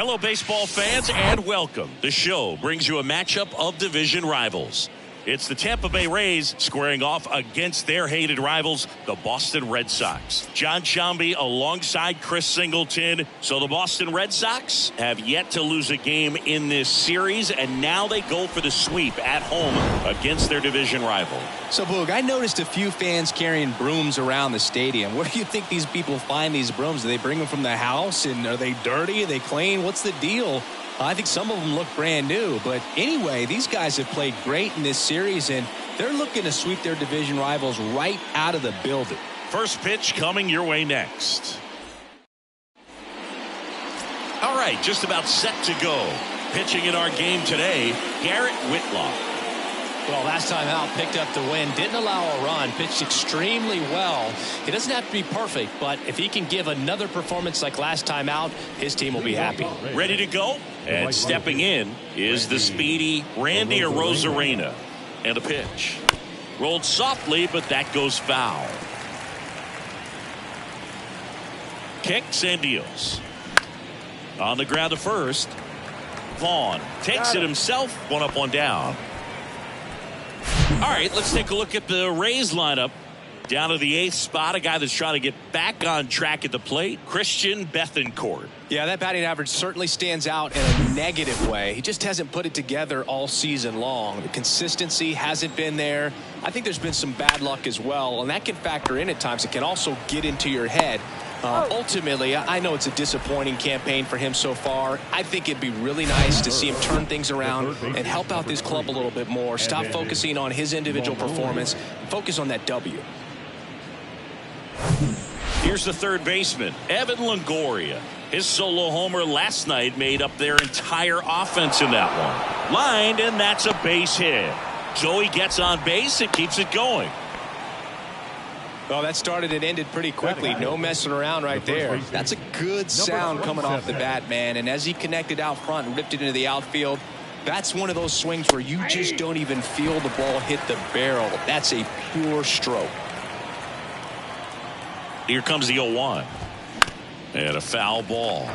Hello, baseball fans, and welcome. The show brings you a matchup of division rivals. It's the Tampa Bay Rays squaring off against their hated rivals, the Boston Red Sox. John Sciambi alongside Chris Singleton. So the Boston Red Sox have yet to lose a game in this series, and now they go for the sweep at home against their division rival. So, Boog, I noticed a few fans carrying brooms around the stadium. Where do you think these people find these brooms? Do they bring them from the house? And are they dirty? Are they clean? What's the deal? I think some of them look brand new. But anyway, these guys have played great in this series, and they're looking to sweep their division rivals right out of the building. First pitch coming your way next. All right, just about set to go. Pitching in our game today, Garrett Whitlock. Well, last time out, picked up the win, didn't allow a run, pitched extremely well. He doesn't have to be perfect, but if he can give another performance like last time out, his team will be happy. Ready to go? And stepping in is the speedy Randy Arozarena. And a pitch. Rolled softly, but that goes foul. Kicks and deals. On the ground to first. Vaughn takes it himself. One up, one down. All right, let's take a look at the Rays lineup. Down to the 8th spot, a guy that's trying to get back on track at the plate, Christian Bethancourt. Yeah, that batting average certainly stands out in a negative way. He just hasn't put it together all season long. The consistency hasn't been there. I think there's been some bad luck as well, and that can factor in at times. It can also get into your head. Ultimately, I know it's a disappointing campaign for him so far. I think it'd be really nice to see him turn things around and help out this club a little bit more. Stop focusing on his individual performance. Focus on that W. Here's the third baseman, Evan Longoria. His solo homer last night made up their entire offense in that one. Lined, and that's a base hit. So he gets on base and keeps it going. Well, that started and ended pretty quickly. No messing around right there. That's a good sound coming off the bat, man. And as he connected out front and ripped it into the outfield, that's one of those swings where you just don't even feel the ball hit the barrel. That's a pure stroke. Here comes the 0-1. And a foul ball.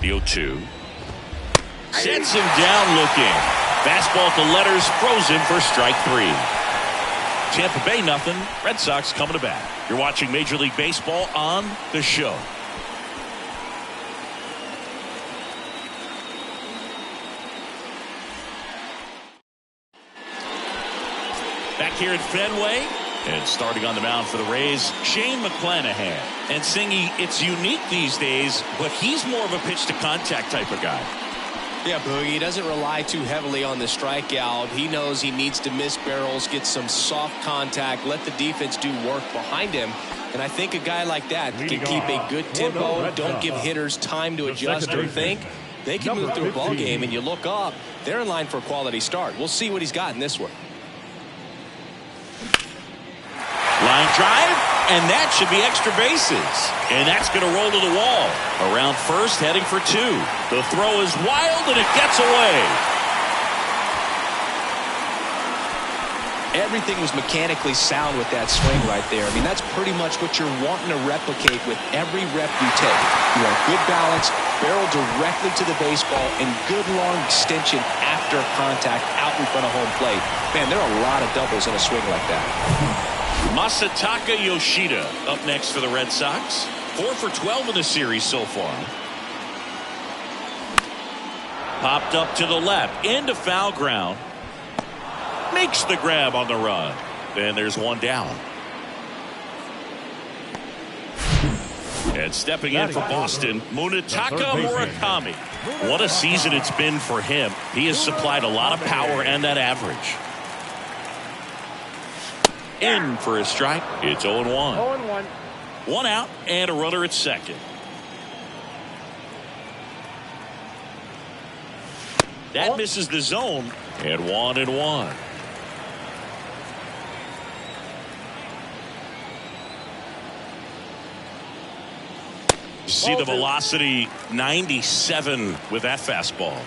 The 0-2. Sets him down looking. Fastball at the letters, frozen for strike 3. Tampa Bay nothing. Red Sox coming to bat. You're watching Major League Baseball on the show. Back here at Fenway. And starting on the mound for the Rays, Shane McClanahan. And Singy, it's unique these days, but he's more of a pitch-to-contact type of guy. Yeah, Boogie, he doesn't rely too heavily on the strikeout. He knows he needs to miss barrels, get some soft contact, let the defense do work behind him. And I think a guy like that can keep a good tempo, don't give hitters time to adjust or think. They can move through a ball game, and you look up, they're in line for a quality start. We'll see what he's got in this one. Line drive, and that should be extra bases. And that's going to roll to the wall. Around first, heading for 2. The throw is wild, and it gets away. Everything was mechanically sound with that swing right there. I mean, that's pretty much what you're wanting to replicate with every rep you take. You want good balance, barrel directly to the baseball, and good long extension after contact out in front of home plate. Man, there are a lot of doubles in a swing like that. Masataka Yoshida up next for the Red Sox. 4 for 12 in the series so far. Popped up to the left into foul ground. Makes the grab on the run. And there's one down. And stepping in for Boston, Munetaka Murakami. What a season it's been for him. He has supplied a lot of power and that average. In for a strike. It's 0-1. 0-1. One out and a runner at second. That misses the zone. And 1-1. See the velocity 97 with that fastball.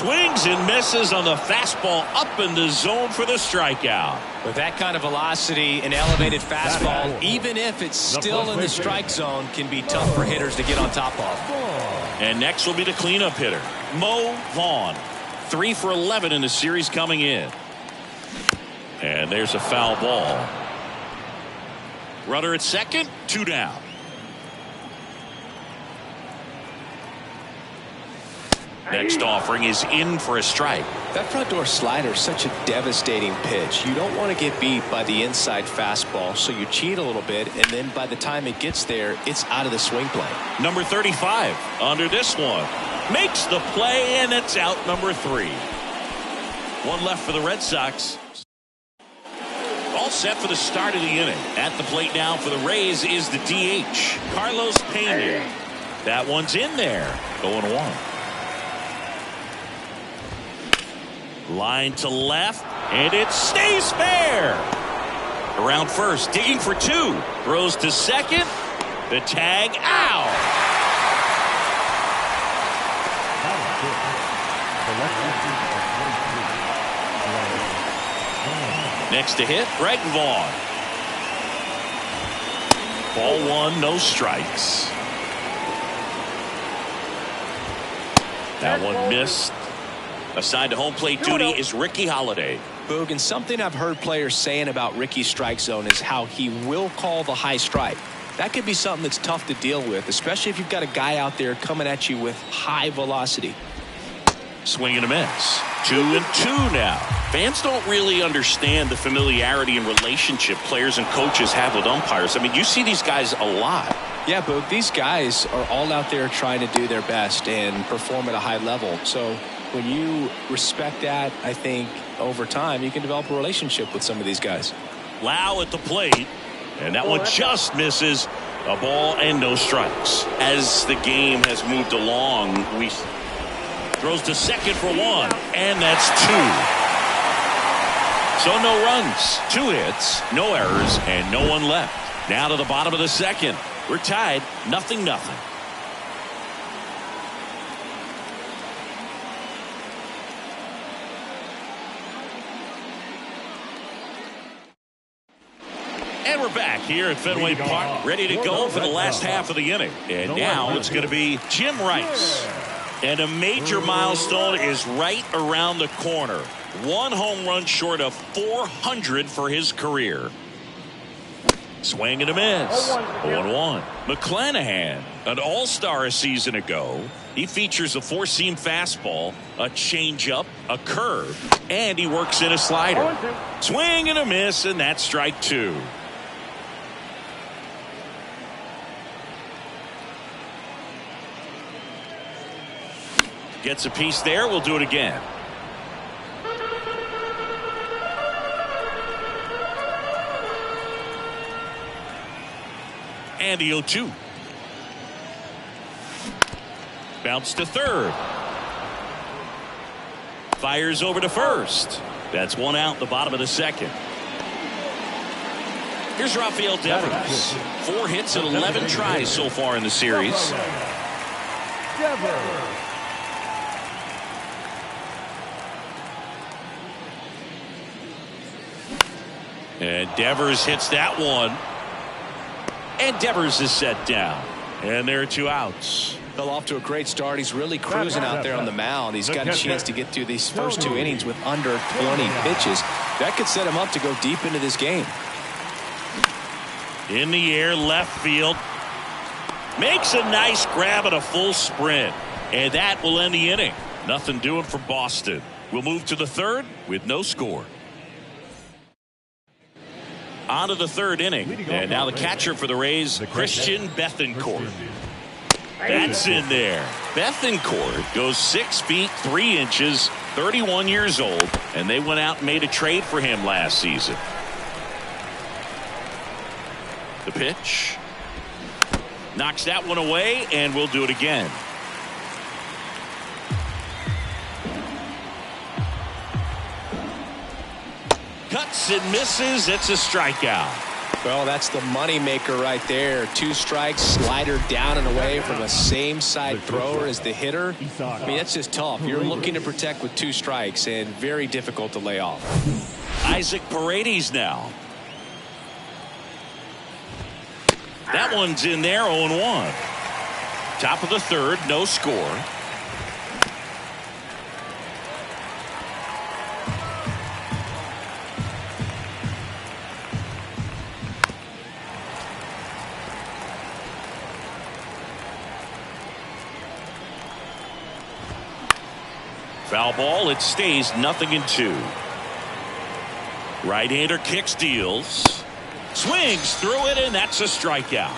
Swings and misses on the fastball up in the zone for the strikeout. With that kind of velocity, an elevated fastball, even if it's still in the strike zone, can be tough for hitters to get on top of. And next will be the cleanup hitter, Mo Vaughn. 3 for 11 in the series coming in. And there's a foul ball. Runner at second, 2 down. Next offering is in for a strike. That front door slider is such a devastating pitch. You don't want to get beat by the inside fastball, so you cheat a little bit, and then by the time it gets there, it's out of the swing plane. Number 35 under this one. Makes the play, and it's out number 3. 1 left for the Red Sox. All set for the start of the inning. At the plate now for the Rays is the DH, Carlos Pena. That one's in there. Going 1. Line to left, and it stays fair. Around first, digging for 2. Throws to second. The tag out. Next to hit, Greg Vaughn. Ball 1, no strikes. That one missed. Assigned to home plate duty is Ricky Holiday. Boog, and something I've heard players saying about Ricky's strike zone is how he will call the high strike. That could be something that's tough to deal with, especially if you've got a guy out there coming at you with high velocity. Swing and a miss. 2-2 now. Fans don't really understand the familiarity and relationship players and coaches have with umpires. I mean, you see these guys a lot. Yeah, Boog, these guys are all out there trying to do their best and perform at a high level. So when you respect that, I think over time you can develop a relationship with some of these guys. Lau at the plate, and that one just misses. A ball and no strikes. As the game has moved along, we throws to second for 1, and that's 2. So no runs, 2 hits, no errors, and no one left. Now to the bottom of the second. We're tied, 0-0. And we're back here at Fenway Park, ready to go for the last half of the inning. And now it's going to be Jim Rice. And a major milestone is right around the corner. 1 home run short of 400 for his career. Swing and a miss. 0-1. McClanahan, an all-star a season ago. He features a 4-seam fastball, a changeup, a curve, and he works in a slider. Swing and a miss, and that's strike 2. Gets a piece there. We'll do it again. And the 0-2. Bounce to third. Fires over to first. That's 1 out, the bottom of the second. Here's Rafael Devers. 4 hits and 11 tries so far in the series. And Devers hits that one. And Devers is set down. And there are 2 outs. Fell off to a great start. He's really cruising out there on the mound. He's got a chance to get through these first 2 innings with under 20 pitches. That could set him up to go deep into this game. In the air, left field. Makes a nice grab at a full sprint. And that will end the inning. Nothing doing for Boston. We'll move to the third with no score. On to the third inning. And now the catcher for the Rays, Christian Bethancourt. That's in there. Bethancourt goes 6 feet 3 inches, 31 years old, and they went out and made a trade for him last season. The pitch. Knocks that one away, and we'll do it again. Cuts and misses. It's a strikeout. Well, that's the money maker right there. 2 strikes, slider down and away from a same side thrower as the hitter. I mean, that's just tough. You're looking to protect with 2 strikes and very difficult to lay off. Isaac Paredes now. That one's in there, 0-1. Top of the 3rd, no score. Foul ball, it stays 0-2. Right-hander kicks, deals. Swings through it, and that's a strikeout.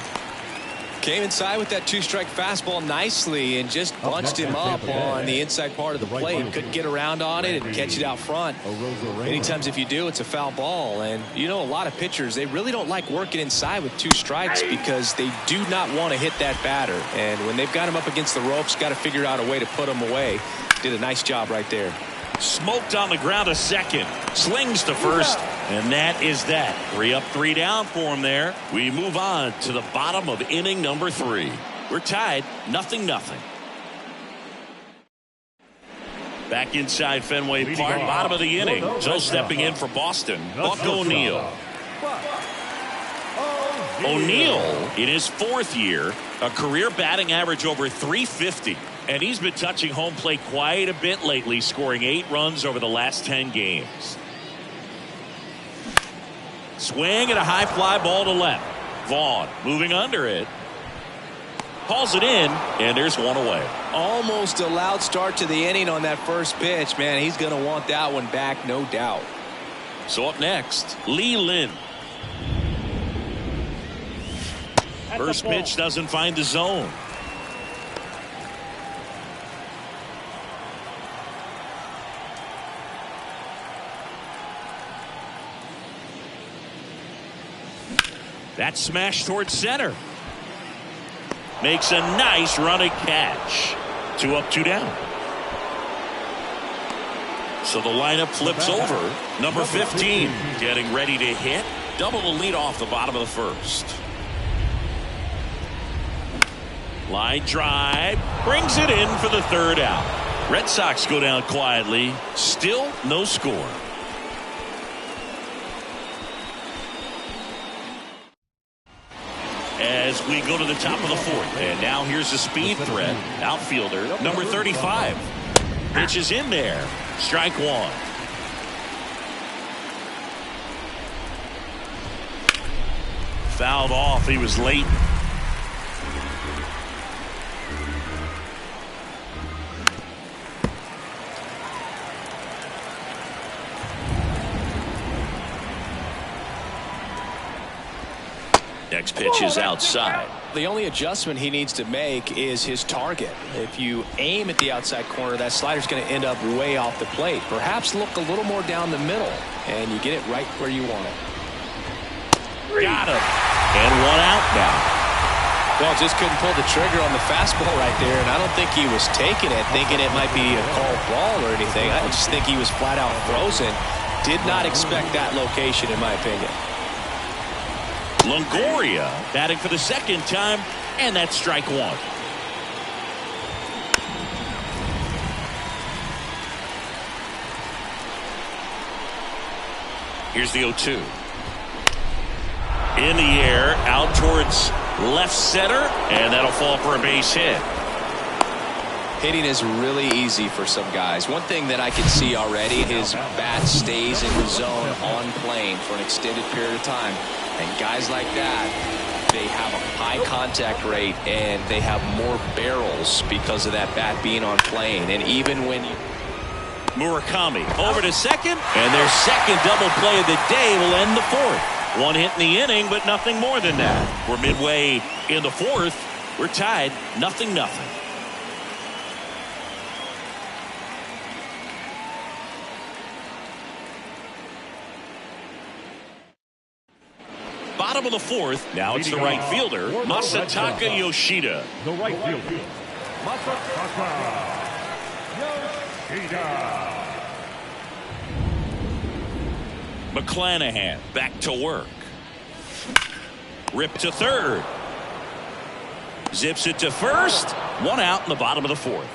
Came inside with that 2-strike fastball nicely and just bunched him up on the inside part of the plate. Couldn't get around on it and catch it out front. Many times if you do, it's a foul ball. And you know, a lot of pitchers, they really don't like working inside with 2 strikes because they do not want to hit that batter. And when they've got him up against the ropes, got to figure out a way to put him away. Did a nice job right there. Smoked on the ground to second. Slings to first. And that is that. 3 up, 3 down for him there. We move on to the bottom of inning number 3. We're tied 0-0. Back inside Fenway Park, bottom of the inning. So stepping in for Boston, Buck O'Neil. O'Neil, in his 4th year, a career batting average over 350. And he's been touching home plate quite a bit lately, scoring 8 runs over the last 10 games. Swing and a high fly ball to left. Vaughn moving under it. Hauls it in, and there's one away. Almost a loud start to the inning on that first pitch. Man, he's going to want that one back, no doubt. So up next, Lee Lin. First pitch doesn't find the zone. That smash towards center. Makes a nice running catch. 2 up, 2 down. So the lineup flips over. Number 15 getting ready to hit. Double the lead off the bottom of the 1st. Line drive. Brings it in for the 3rd out. Red Sox go down quietly. Still no score. As we go to the top of the 4th. And now here's a speed threat. Outfielder, number 35. Pitch is in there. Strike 1. Fouled off. He was late. Next pitch is outside. The only adjustment he needs to make is his target. If you aim at the outside corner, that slider's going to end up way off the plate. Perhaps look a little more down the middle, and you get it right where you want it. Got him. And 1 out now. Well, just couldn't pull the trigger on the fastball right there, and I don't think he was taking it, thinking it might be a called ball or anything. I just think he was flat out frozen. Did not expect that location, in my opinion. Longoria batting for the 2nd time, and that's strike 1. Here's the 0-2. In the air, out towards left center, and that'll fall for a base hit. Hitting is really easy for some guys. One thing that I can see already, his bat stays in the zone on plane for an extended period of time. And guys like that, they have a high contact rate and they have more barrels because of that bat being on plane. And even when you... Murakami over to second, and their second double play of the day will end the 4th. 1 hit in the inning, but nothing more than that. We're midway in the 4th. We're tied 0-0. Bottom of the 4th. Now it's the right fielder, Masataka Yoshida. The right fielder, Masataka Yoshida. McClanahan back to work. Rip to third. Zips it to first. One out in the bottom of the fourth.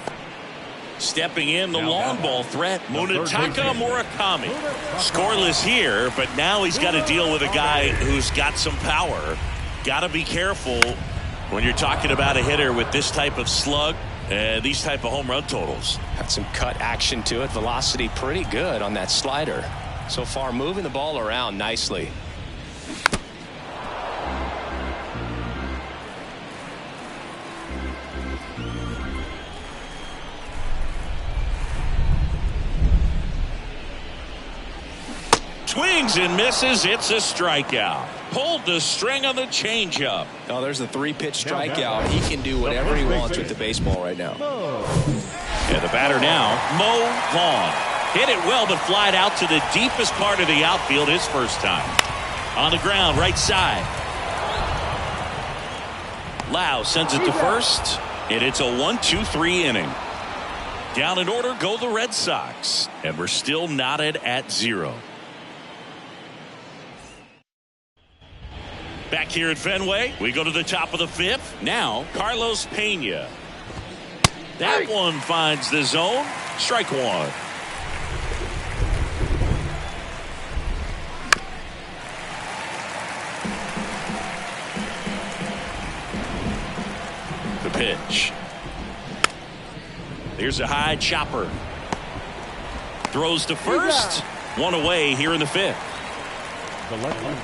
Stepping in, the long ball threat, Munetaka Murakami. Scoreless here, but now he's got to deal with a guy who's got some power. Got to be careful when you're talking about a hitter with this type of slug and these type of home run totals. Had some cut action to it. Velocity pretty good on that slider. So far, moving the ball around nicely. Swings and misses. It's a strikeout. Pulled the string on the changeup. Oh, there's the 3-pitch strikeout. He can do whatever he wants with the baseball right now. And the batter now, Mo Vaughn. Hit it well, but flied out to the deepest part of the outfield his first time. On the ground, right side. Lau sends it to first, and it's a 1-2-3 inning. Down in order go the Red Sox, and we're still knotted at 0. Back here at Fenway, we go to the top of the 5th. Now, Carlos Pena. That one finds the zone. Strike one. The pitch. Here's a high chopper. Throws to first. One away here in the 5th. The left fielder,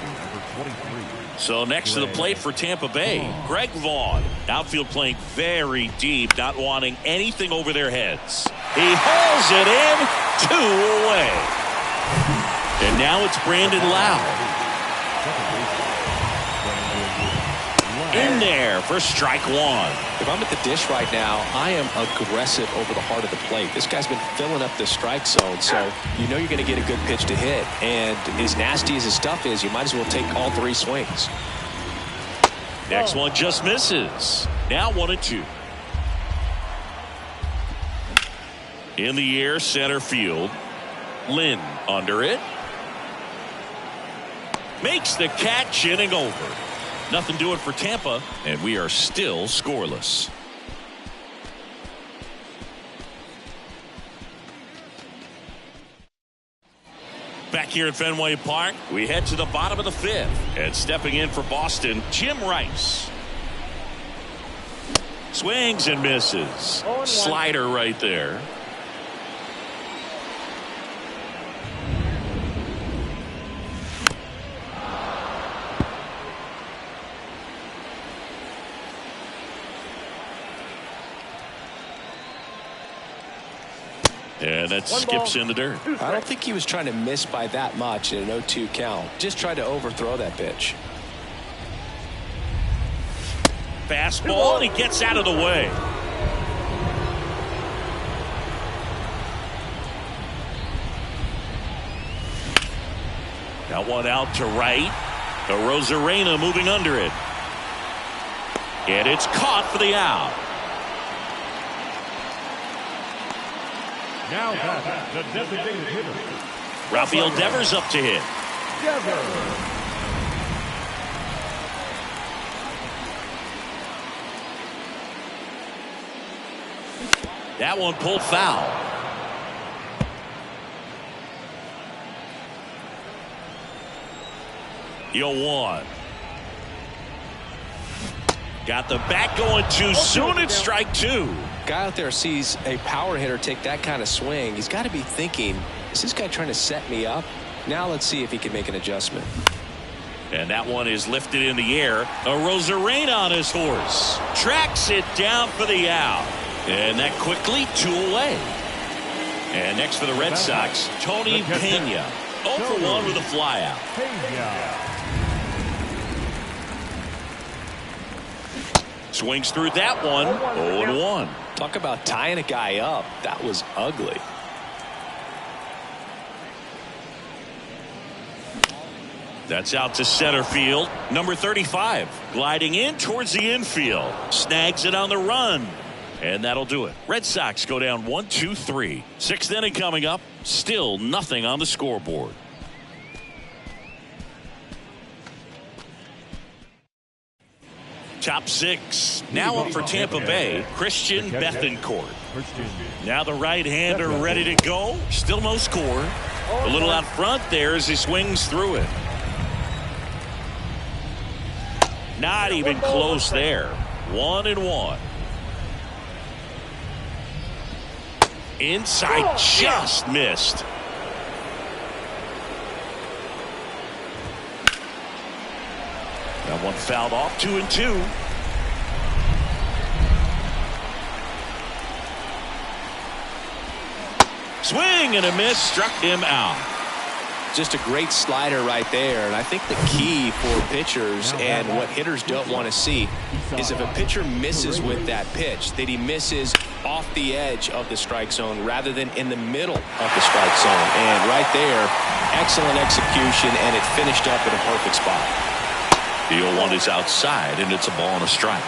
number 23. So next to the plate for Tampa Bay, Greg Vaughn. Outfield playing very deep, not wanting anything over their heads. He hauls it in, 2 away. And now it's Brandon Lau. In there for strike one. If I'm at the dish right now, I am aggressive over the heart of the plate. This guy's been filling up the strike zone, so you know you're going to get a good pitch to hit. And as nasty as his stuff is, you might as well take all 3 swings. Next one just misses. Now 1-2. In the air, center field. Lynn under it. Makes the catch, inning over. Nothing doing for Tampa, and we are still scoreless. Back here at Fenway Park, we head to the bottom of the 5th. And stepping in for Boston, Jim Rice. Swings and misses. Slider right there. And that skips in the dirt. I don't think he was trying to miss by that much in an 0-2 count. Just tried to overthrow that pitch. Fastball, and he gets out of the way. That one out to right. The Rosarena moving under it. And it's caught for the out. Now back, the designated hitter. Rafael Devers up to hit. Devers. That one pulled foul. Yo, 1. Got the bat going too soon. It's strike 2. Guy out there sees a power hitter take that kind of swing. He's got to be thinking, is this guy trying to set me up? Now let's see if he can make an adjustment. And that one is lifted in the air. A Rosarena on his horse. Tracks it down for the out. And that quickly 2 away. And next for the Red Sox, Tony Pena. 0 for 1 with a flyout. Swings through that one. 0-1. Talk about tying a guy up. That was ugly. That's out to center field. Number 35 gliding in towards the infield. Snags it on the run. And that'll do it. Red Sox go down 1-2-3. 6th inning coming up. Still nothing on the scoreboard. top six. Now up for Tampa Bay, Christian Bethancourt. Now the right-hander ready to go. Still no score. A little out front there as he swings through it. Not even close there. 1-1. Inside, just missed. That one fouled off. 2-2. Swing and a miss, struck him out. Just a great slider right there. And I think the key for pitchers and what hitters don't want to see is if a pitcher misses with that pitch, that he misses off the edge of the strike zone rather than in the middle of the strike zone. And right there, excellent execution, and it finished up in a perfect spot. The 0-1 is outside, and it's a ball and a strike.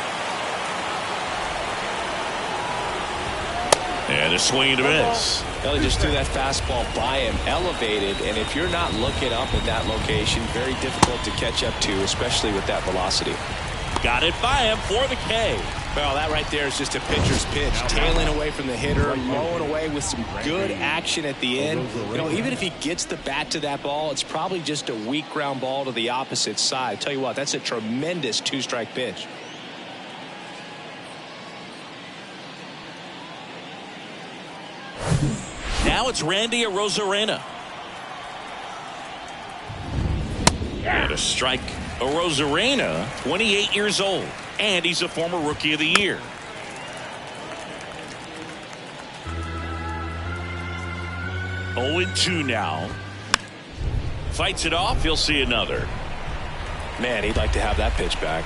And a swing and a miss. He just threw that fastball by him, elevated, and if you're not looking up at that location, very difficult to catch up to, especially with that velocity. Got it by him for the K. Well, that right there is just a pitcher's pitch, tailing away from the hitter, mowing away with some good action at the end. You know, even if he gets the bat to that ball, it's probably just a weak ground ball to the opposite side. Tell you what, that's a tremendous two-strike pitch. Now it's Randy Arozarena. And a strike. Arozarena, 28 years old, and he's a former Rookie of the Year. Oh, 2 now. Fights it off. He'll see another. Man, he'd like to have that pitch back.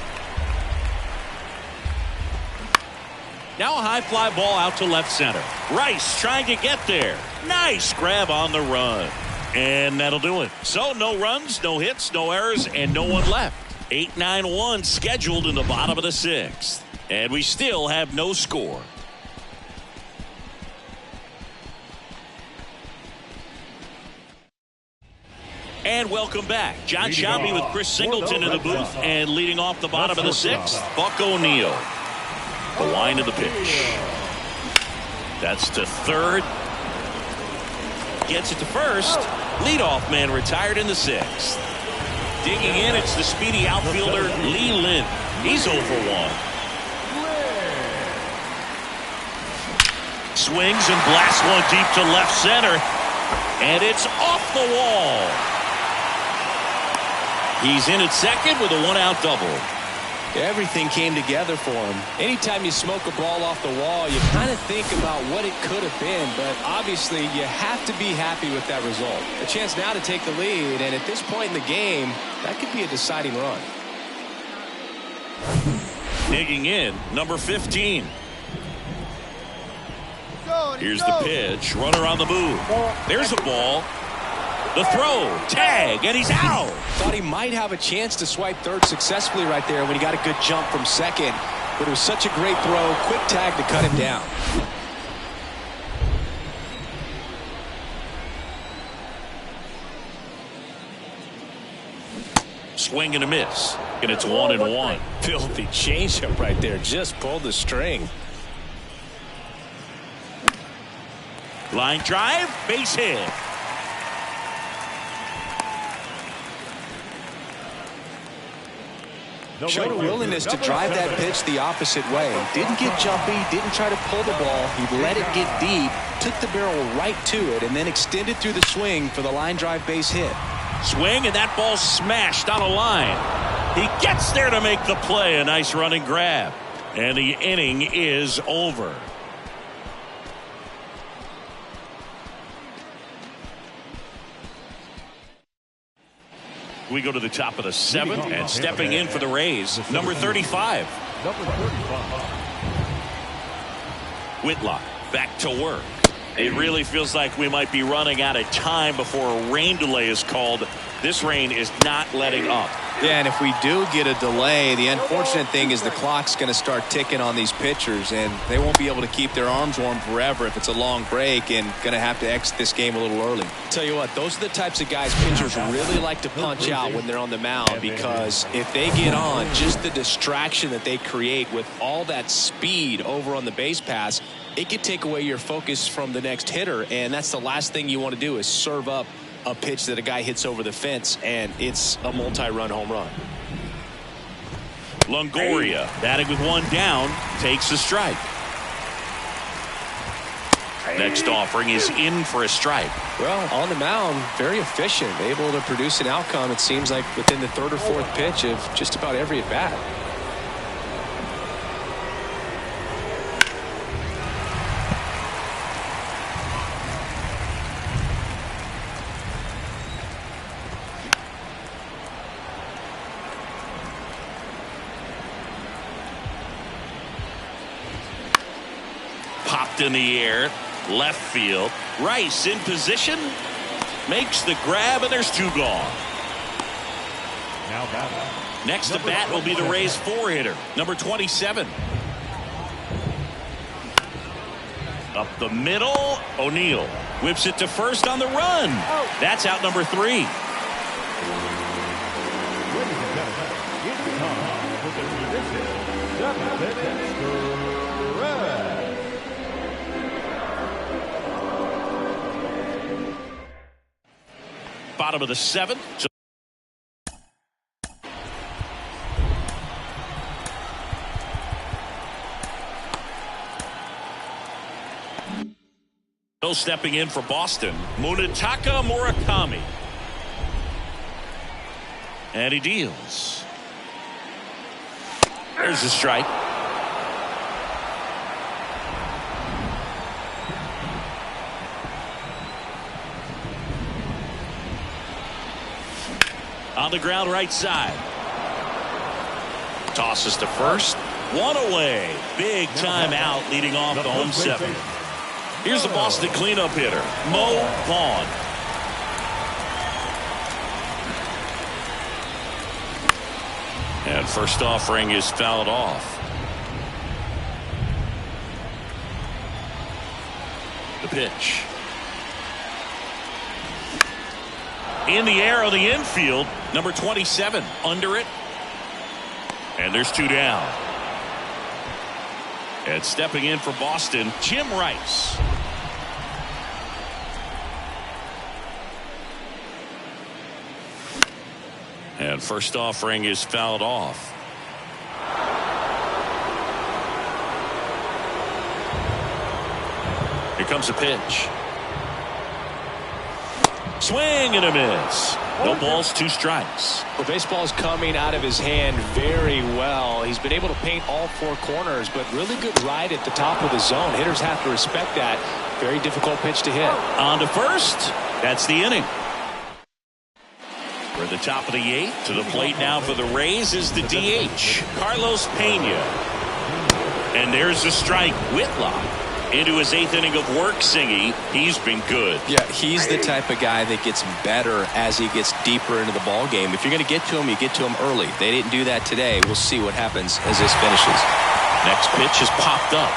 Now a high fly ball out to left center. Rice trying to get there. Nice grab on the run. And that'll do it. So no runs, no hits, no errors, and no one left. 8-9-1 scheduled in the bottom of the 6th. And we still have no score. And welcome back. John Sciambi with Chris Singleton in the booth. And leading off the bottom of the 6th, Buck O'Neil. The line of the pitch. That's to third. Gets it to first. Leadoff man retired in the 6th. Digging in, it's the speedy outfielder Lee Lin. He's 0 for 1. Swings and blasts one deep to left center. And it's off the wall. He's in at second with a 1-out double. Everything came together for him. Anytime you smoke a ball off the wall, you kind of think about what it could have been, but obviously you have to be happy with that result. A chance now to take the lead, and at this point in the game, that could be a deciding run. Digging in, number 15. Here's the pitch. Runner on the move. There's a ball. The throw, tag, and he's out. Thought he might have a chance to swipe third successfully right there when he got a good jump from second. But it was such a great throw, quick tag to cut him down. Swing and a miss. And it's 1-1. Filthy changeup right there. Just pulled the string. Line drive, base hit. Showed a willingness to drive that pitch the opposite way. Didn't get jumpy, didn't try to pull the ball. He let it get deep, took the barrel right to it, and then extended through the swing for the line drive base hit. Swing, and that ball smashed on a line. He gets there to make the play. A nice running grab. And the inning is over. We go to the top of the 7th, and stepping in for the Rays, number 35. Whitlock back to work. It really feels like we might be running out of time before a rain delay is called. This rain is not letting up. Yeah, and if we do get a delay, the unfortunate thing is the clock's going to start ticking on these pitchers, and they won't be able to keep their arms warm forever if it's a long break, and going to have to exit this game a little early. Tell you what, those are the types of guys pitchers really like to punch out when they're on the mound, because if they get on, just the distraction that they create with all that speed over on the base pass, it could take away your focus from the next hitter, and that's the last thing you want to do is serve up a pitch that a guy hits over the fence, and it's a multi-run home run. Longoria, batting with one down, takes a strike. Next offering is in for a strike. Well, on the mound, very efficient, able to produce an outcome, it seems like, within the third or fourth pitch of just about every at-bat. Popped in the air, left field. Rice in position, makes the grab, and there's two gone. Now batting. Next to bat will be the Rays four-hitter, number 27. Up the middle, O'Neill whips it to first on the run. That's out number 3. Ladies and gentlemen, it's time for the tradition. 7th inning. Bottom of the 7th. Still stepping in for Boston, Munetaka Murakami. And he deals. There's a strike. On the ground right side. Tosses to first. One away. Big time out leading off the home 7. Here's the Boston cleanup hitter, Mo Vaughn. And first offering is fouled off. The pitch. In the air on the infield, number 27 under it. And there's two down. And stepping in for Boston, Jim Rice. And first offering is fouled off. Here comes a pitch. Swing and a miss. No balls, 2 strikes. The baseball's coming out of his hand very well. He's been able to paint all 4 corners, but really good ride at the top of the zone. Hitters have to respect that. Very difficult pitch to hit. On to first. That's the inning. We're at the top of the 8th. To the plate now for the Rays is the DH, Carlos Pena. And there's the strike. Whitlock into his 8th inning of work, Singy. He's been good. Yeah, he's the type of guy that gets better as he gets deeper into the ball game. If you're going to get to him, you get to him early. They didn't do that today. We'll see what happens as this finishes. Next pitch is popped up.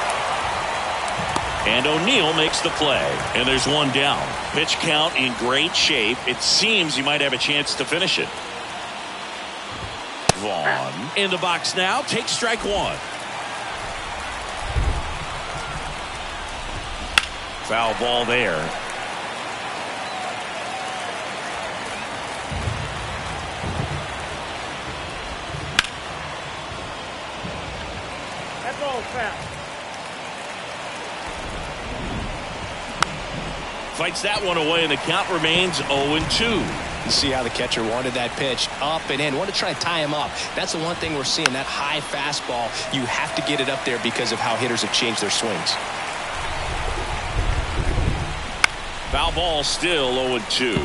And O'Neill makes the play. And there's one down. Pitch count in great shape. It seems he might have a chance to finish it. Vaughn in the box now. Takes strike 1. Foul ball there. That's all foul. Fights that one away, and the count remains 0-2. You see how the catcher wanted that pitch up and in. Wanted to try and tie him up. That's the one thing we're seeing, that high fastball. You have to get it up there because of how hitters have changed their swings. Foul ball still 0-2.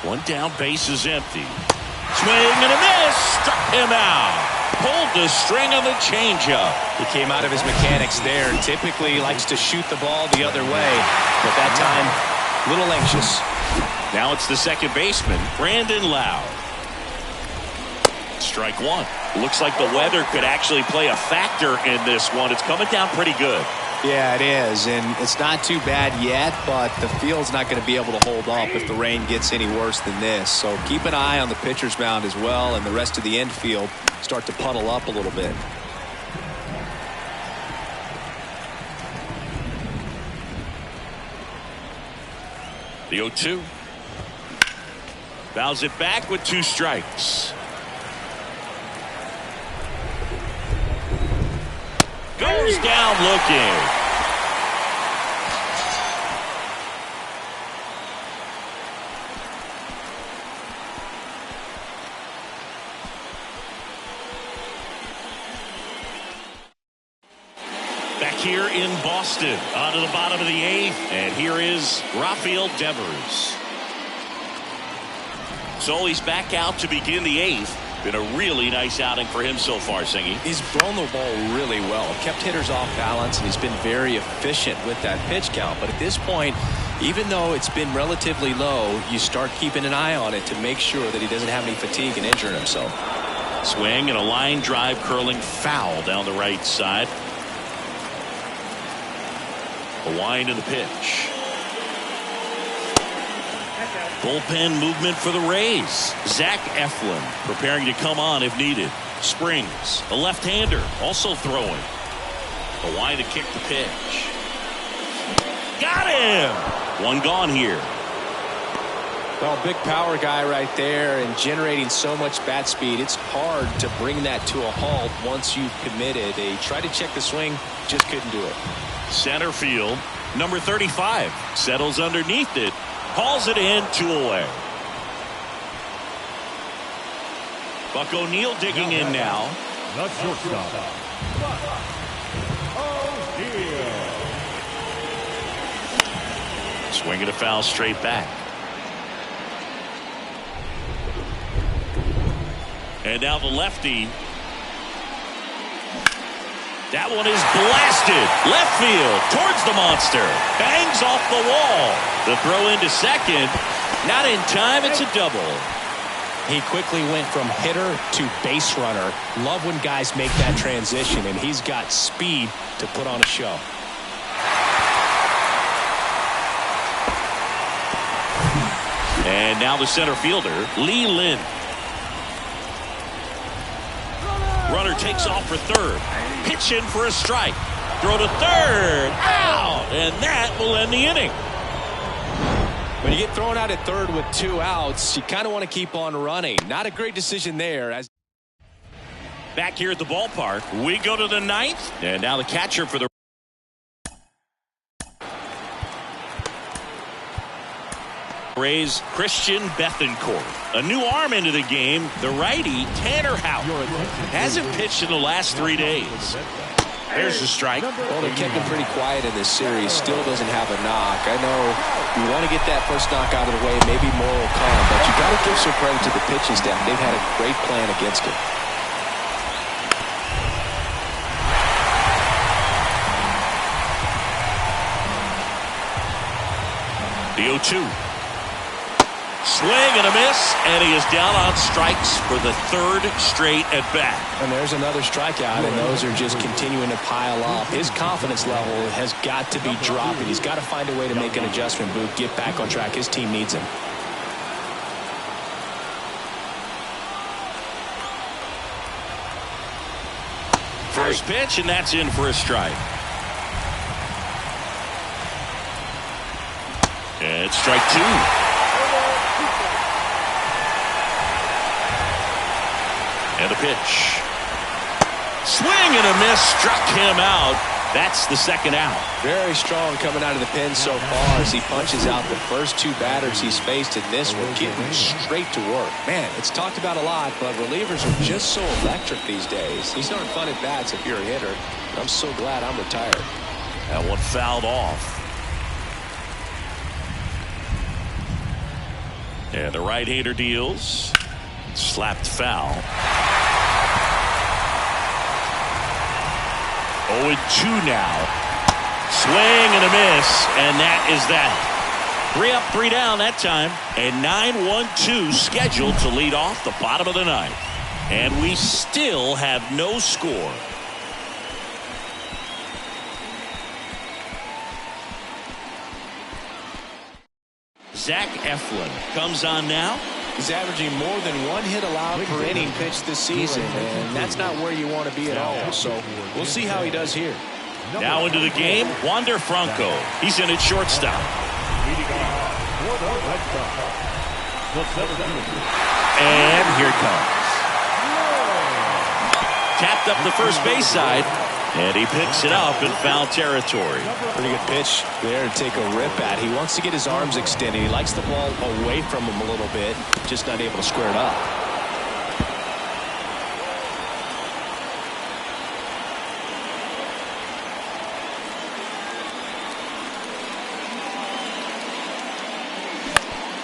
One down, base is empty. Swing and a miss. Struck him out. pulled the string on the changeup. He came out of his mechanics there. Typically he likes to shoot the ball the other way, but that time a little anxious. Now it's the second baseman, Brandon Lowe. Strike one. Looks like the weather could actually play a factor in this one. It's coming down pretty good. Yeah, it is, and it's not too bad yet, but the field's not going to be able to hold up if the rain gets any worse than this. So keep an eye on the pitcher's mound as well, and the rest of the infield start to puddle up a little bit. The 0-2. Fouls it back with 2 strikes. Goes down looking. Back here in Boston, on to the bottom of the 8th, and here is Rafael Devers. So he's back out to begin the 8th. Been a really nice outing for him so far, Singy. He's thrown the ball really well, kept hitters off balance, and he's been very efficient with that pitch count. But at this point, even though it's been relatively low, you start keeping an eye on it to make sure that he doesn't have any fatigue and injuring himself. Swing and a line drive curling foul down the right side. A wind in the pitch. Bullpen movement for the Rays. Zach Eflin preparing to come on if needed. Springs, a left-hander, also throwing. A wind to kick the pitch. Got him! One gone here. Well, big power guy right there and generating so much bat speed. It's hard to bring that to a halt once you've committed. They tried to check the swing, just couldn't do it. Center field, number 35, settles underneath it. Hauls it in, 2 away. Buck O'Neil digging in now. The shortstop, Buck O'Neil. Swinging a foul straight back. And now the lefty. That one is blasted. Left field towards the monster. Bangs off the wall. The throw into second. Not in time. It's a double. He quickly went from hitter to base runner. Love when guys make that transition, and he's got speed to put on a show. And now the center fielder, Lee Lin. Runner takes off for third. Pitch in for a strike. Throw to third. Out. And that will end the inning. When you get thrown out at third with 2 outs, you kind of want to keep on running. Not a great decision there. Back here at the ballpark, we go to the 9th. And now the catcher for the Rays, Christian Bethancourt. A new arm into the game, the righty, Tanner Houck. Hasn't pitched in the last 3 days. There's the strike. Well, they kept him pretty quiet in this series. Still doesn't have a knock. I know you want to get that first knock out of the way. Maybe more will come, but you got to give some credit to the pitching staff. They've had a great plan against it. The 0-2. Swing and a miss, and he is down on strikes for the 3rd straight at bat. And there's another strikeout, and those are just continuing to pile up. His confidence level has got to be dropping. He's got to find a way to make an adjustment, Boog, get back on track. His team needs him. First pitch, and that's in for a strike. And it's strike 2. And a pitch. Swing and a miss, struck him out. That's the 2nd out. Very strong coming out of the pen so far as he punches out the first 2 batters he's faced in this one, getting straight to work. Man, it's talked about a lot, but relievers are just so electric these days. These aren't fun at bats if you're a hitter. I'm so glad I'm retired. That one fouled off. And the right-hander deals. Slapped foul. 0-2 now. Swing and a miss, and that is that. 3 up, 3 down that time. A 9-1-2 scheduled to lead off the bottom of the ninth. And we still have no score. Zach Eflin comes on now. He's averaging more than 1 hit allowed per inning pitched this season, and that's not where you want to be at all. So we'll see how he does here. Now into the game, Wander Franco. He's in at shortstop. And here it comes. Tapped up the first base side, and he picks it up in foul territory. Pretty good pitch there to take a rip at. He wants to get his arms extended. He likes the ball away from him a little bit, just not able to square it up.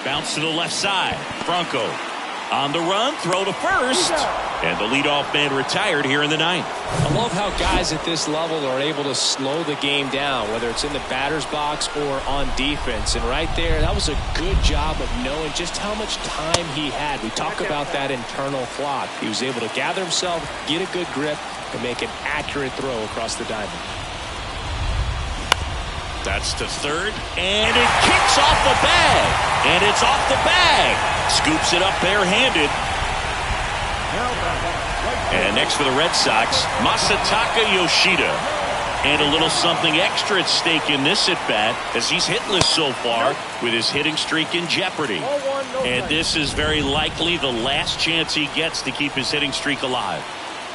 Bounce to the left side. Franco on the run, throw to first. And the leadoff man retired here in the ninth. I love how guys at this level are able to slow the game down, whether it's in the batter's box or on defense. And right there, that was a good job of knowing just how much time he had. We talk about that internal clock. He was able to gather himself, get a good grip, and make an accurate throw across the diamond. That's to third, and it kicks off the bag, and it's off the bag. Scoops it up barehanded. And next for the Red Sox, Masataka Yoshida. And a little something extra at stake in this at-bat, as he's hitless so far with his hitting streak in jeopardy. And this is very likely the last chance he gets to keep his hitting streak alive.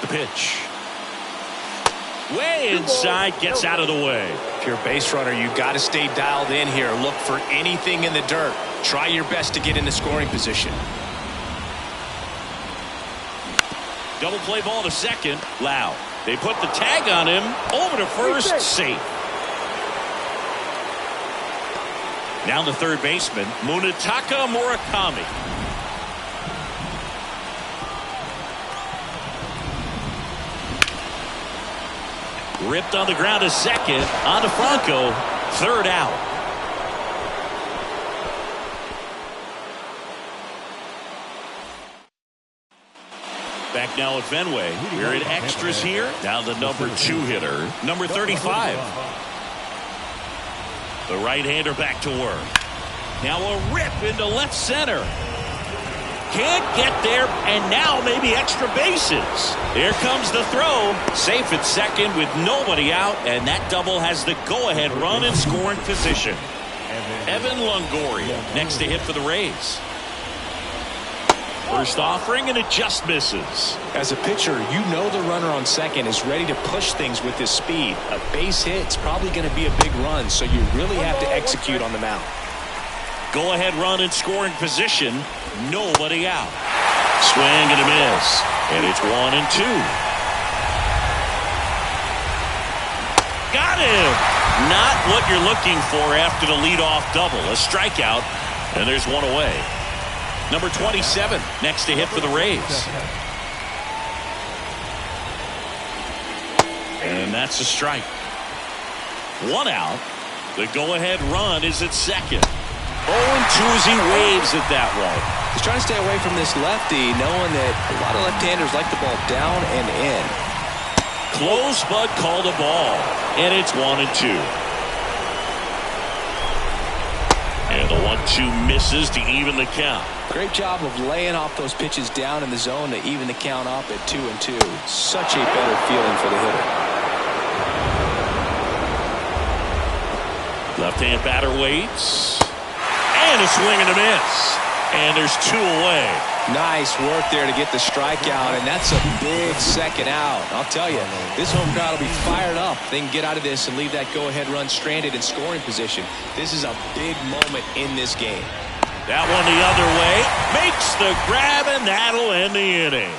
The pitch. Way inside, gets out of the way. If you're a base runner, you've got to stay dialed in here. Look for anything in the dirt. Try your best to get into scoring position. Double play ball to second. Lau. They put the tag on him. Over to first. Safe. Now the third baseman, Munetaka Murakami. Ripped on the ground to second. On to Franco. Third out. Back now at Fenway. We're in extras here. Now the number 2 hitter, number 35. The right-hander back to work. Now a rip into left center. Can't get there, and now maybe extra bases. Here comes the throw. Safe at second with nobody out, and that double has the go-ahead run in scoring position. Evan Longoria next to hit for the Rays. First offering, and it just misses. As a pitcher, you know the runner on second is ready to push things with his speed. A base hit's probably going to be a big run, so you really have to execute on the mound. Go-ahead run in scoring position. Nobody out. Swing and a miss. And it's 1-2. Got him. Not what you're looking for after the leadoff double. A strikeout, and there's one away. Number 27 next to hit for the Rays. And that's a strike. 1 out. The go-ahead run is at second. 0-2 as he waves it that way. He's trying to stay away from this lefty, knowing that a lot of left-handers like the ball down and in. Close, but called a ball. And it's 1-2. And the 1-2 misses to even the count. Great job of laying off those pitches down in the zone to even the count up at 2-2. Such a better feeling for the hitter. Left-hand batter waits. And a swing and a miss. And there's 2 away. Nice work there to get the strikeout, and that's a big second out. I'll tell you, this home crowd will be fired up. They can get out of this and leave that go-ahead run stranded in scoring position. This is a big moment in this game. That one the other way. Makes the grab, and that'll end the inning.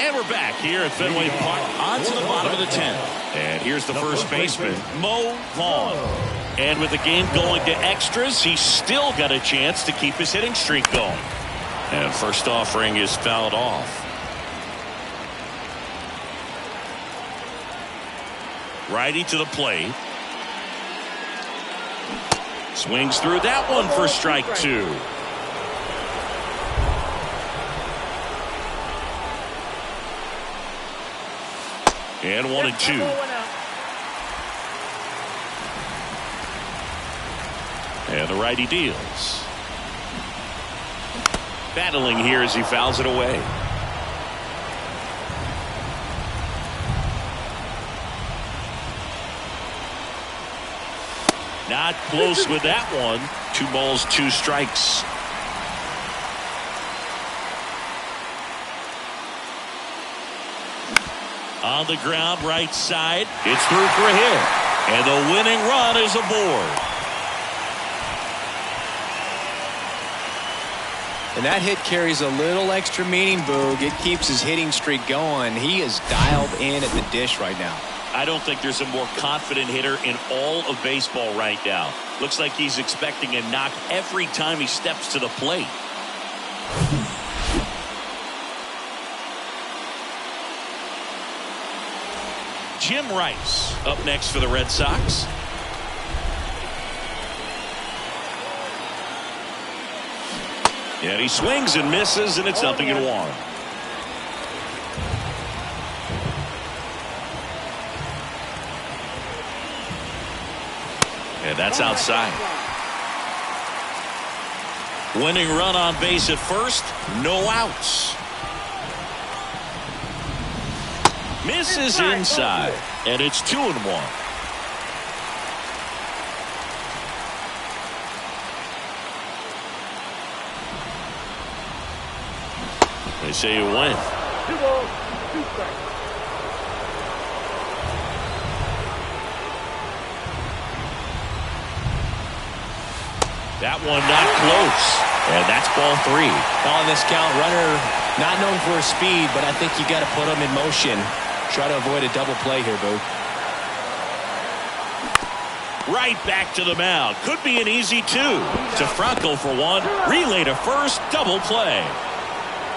And we're back here at Fenway Park on to the bottom of the 10th. And here's the first baseman, Mo Vaughn. And with the game going to extras, he's still got a chance to keep his hitting streak going. And first offering is fouled off. Righty to the plate. Swings through that one for strike 2. And 1-2. And the righty deals. Battling here as he fouls it away. Not close with that one. 2 balls, 2 strikes. On the ground, right side. It's through for a hit. And the winning run is aboard. And that hit carries a little extra meaning, Boog. It keeps his hitting streak going. He is dialed in at the dish right now. I don't think there's a more confident hitter in all of baseball right now. Looks like he's expecting a knock every time he steps to the plate. Jim Rice up next for the Red Sox. And he swings and misses, and it's 0-1. And that's outside. Winning run on base at first, no outs. Misses inside, and it's 2-1. They say you win. 2 balls, 2 strikes. That one not close, and that's ball 3. On this count, runner not known for his speed, but I think you got to put him in motion. Try to avoid a double play here, Boo. Right back to the mound. Could be an easy 2. To Franco for 1. Relay to first. Double play.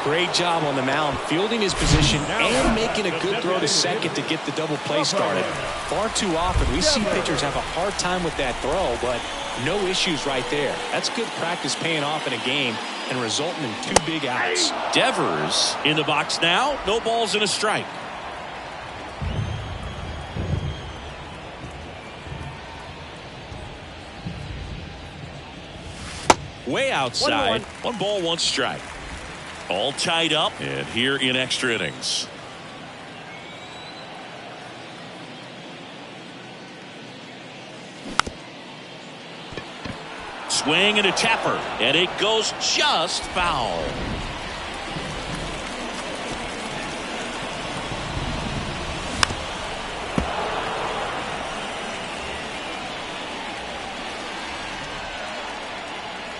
Great job on the mound, fielding his position and making a good throw to second to get the double play started. Far too often we see pitchers have a hard time with that throw, but no issues right there. That's good practice paying off in a game and resulting in 2 big outs. Devers in the box now. No balls and a strike. Way outside. 1 ball, 1 strike. All tied up, and here in extra innings. Swing and a tapper, and it goes just foul.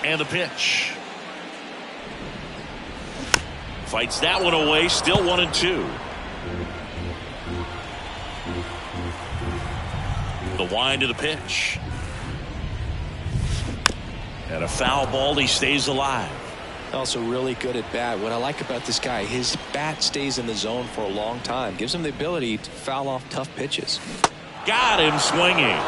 And the pitch. Fights that one away, still 1-2. The wind of the pitch. And a foul ball, he stays alive. Also really good at bat. What I like about this guy, his bat stays in the zone for a long time. Gives him the ability to foul off tough pitches. Got him swinging.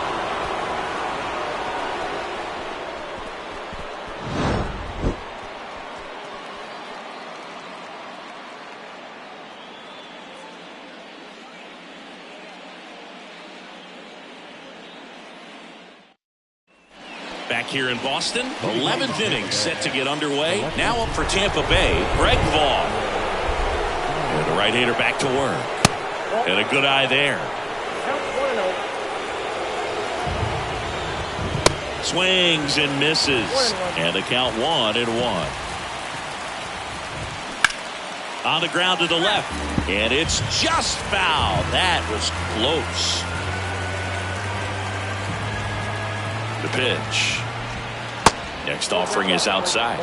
Back here in Boston, 11th inning set to get underway. Now up for Tampa Bay, Greg Vaughn. And the right-hander back to work. And a good eye there. Swings and misses. And the count 1-1. On the ground to the left. And it's just foul. That was close. The pitch. Next offering is outside.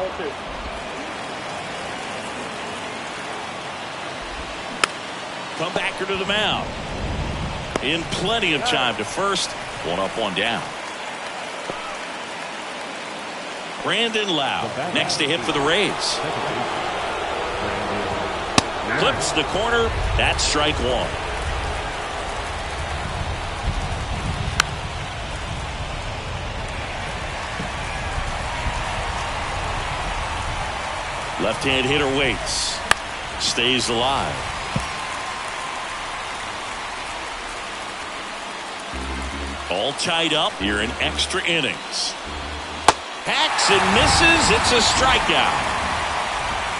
Comebacker to the mound. In plenty of time to first. One up, one down. Brandon Lowe next to hit for the Rays. Clips the corner. That's strike one. Left-hand hitter waits. Stays alive. All tied up here in extra innings. Hacks and misses. It's a strikeout.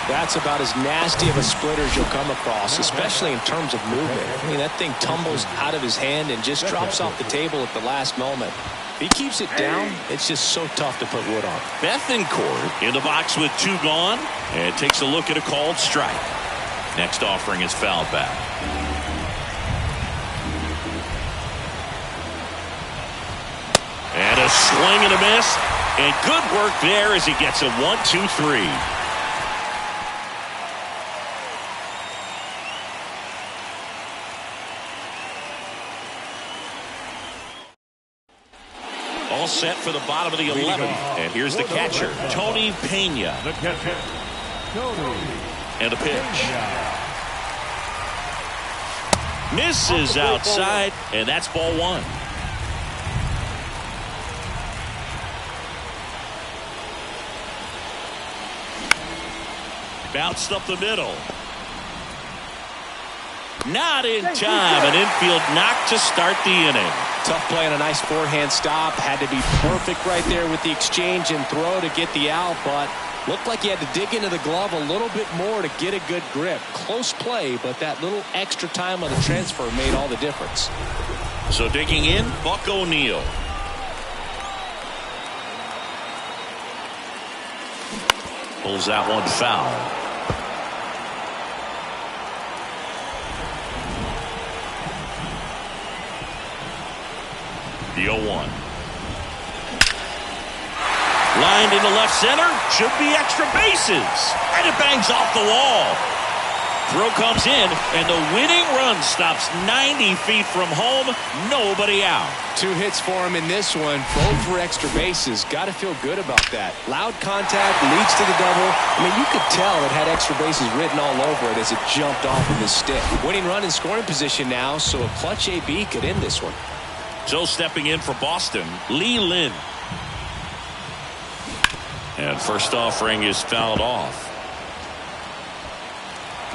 That's about as nasty of a splitter as you'll come across, especially in terms of movement. I mean, that thing tumbles out of his hand and just drops off the table at the last moment. If he keeps it down, it's just so tough to put wood on. Bethancourt in the box with two gone and takes a look at a called strike. Next offering is fouled back. And a swing and a miss. And good work there as he gets a 1-2-3. All set for the bottom of the 11th. And here's the catcher, Tony Pena. The catcher, Tony. And a pitch. Misses outside, and that's ball one. Bounced up the middle. Not in time. An infield knock to start the inning. Tough play on a nice forehand stop. Had to be perfect right there with the exchange and throw to get the out, but looked like he had to dig into the glove a little bit more to get a good grip. Close play, but that little extra time on the transfer made all the difference. So digging in, Buck O'Neil. Pulls that one foul. The 0-1. Lined into left center. Should be extra bases. And it bangs off the wall. Throw comes in, and the winning run stops 90 feet from home. Nobody out. 2 hits for him in this one, both for extra bases. Got to feel good about that. Loud contact leads to the double. I mean, you could tell it had extra bases written all over it as it jumped off of his stick. Winning run in scoring position now, so a clutch AB could end this one. So stepping in for Boston, Lee Lin. And first offering is fouled off.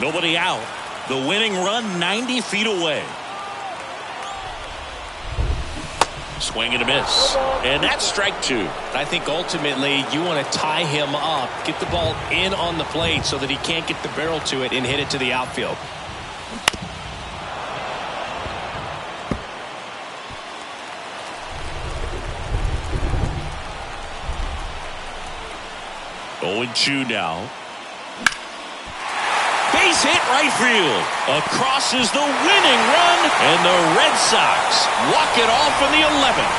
Nobody out. The winning run 90 feet away. Swing and a miss. And that's strike two. I think ultimately you want to tie him up, get the ball in on the plate so that he can't get the barrel to it and hit it to the outfield. Oh, 2 now. Base hit right field. Across is the winning run, and the Red Sox walk it off in the 11th.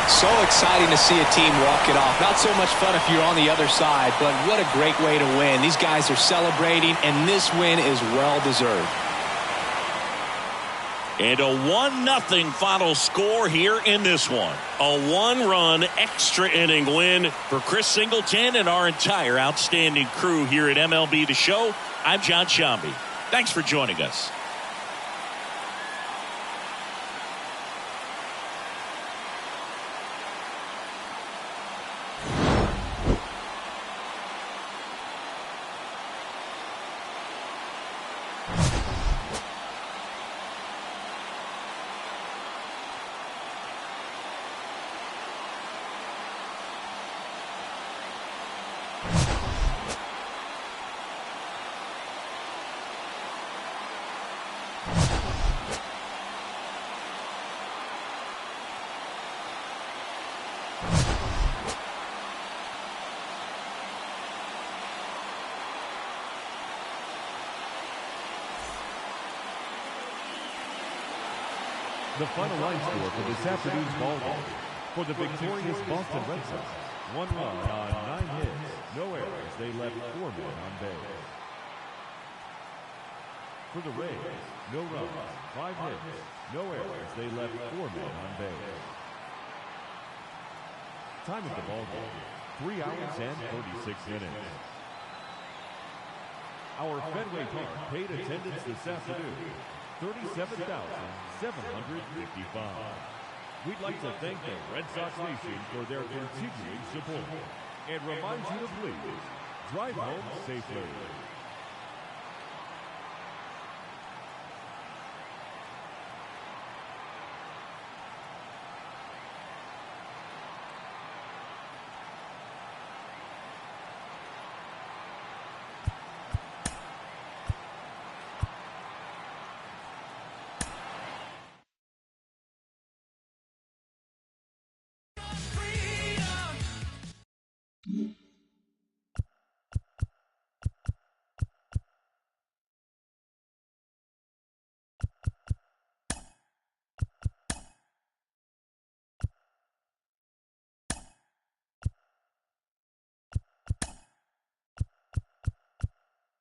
So exciting to see a team walk it off. Not so much fun if you're on the other side, but what a great way to win. These guys are celebrating, and this win is well-deserved. And a 1-0 final score here in this one. A 1-run extra inning win for Chris Singleton and our entire outstanding crew here at MLB The Show. I'm John Shambi. Thanks for joining us. The final line score for this afternoon's ball game. For the victorious Boston Red Sox, 1 run on 9 hits, no errors. They left 4 men on base. For the Rays, no runs, 5 hits, no errors. They left 4 men on base. Time of the ball game, 3 hours and 36 minutes. Our Fenway Park paid attendance this afternoon, 37,755. We'd like to thank the Red Sox Nation for their continuing support and remind you to please drive home safely.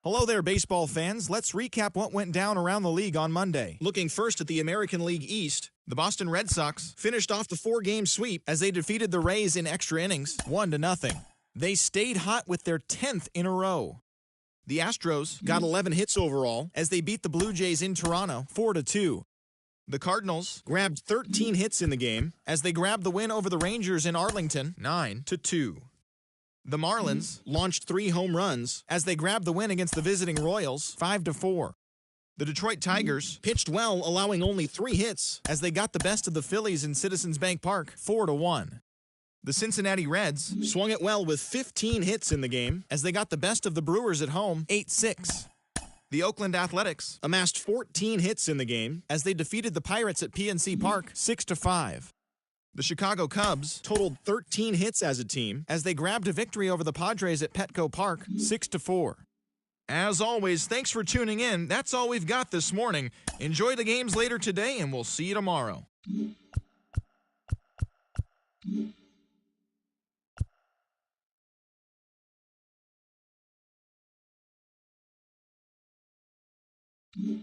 Hello there, baseball fans. Let's recap what went down around the league on Monday. Looking first at the American League East, the Boston Red Sox finished off the 4-game sweep as they defeated the Rays in extra innings, 1-0. They stayed hot with their 10th in a row. The Astros got 11 hits overall as they beat the Blue Jays in Toronto, 4-2. The Cardinals grabbed 13 hits in the game as they grabbed the win over the Rangers in Arlington, 9-2. The Marlins launched 3 home runs as they grabbed the win against the visiting Royals, 5-4. The Detroit Tigers pitched well, allowing only 3 hits as they got the best of the Phillies in Citizens Bank Park, 4-1. The Cincinnati Reds swung it well with 15 hits in the game as they got the best of the Brewers at home, 8-6. The Oakland Athletics amassed 14 hits in the game as they defeated the Pirates at PNC Park, 6-5. The Chicago Cubs totaled 13 hits as a team as they grabbed a victory over the Padres at Petco Park, 6-4. As always, thanks for tuning in. That's all we've got this morning. Enjoy the games later today, and we'll see you tomorrow. Mm-hmm.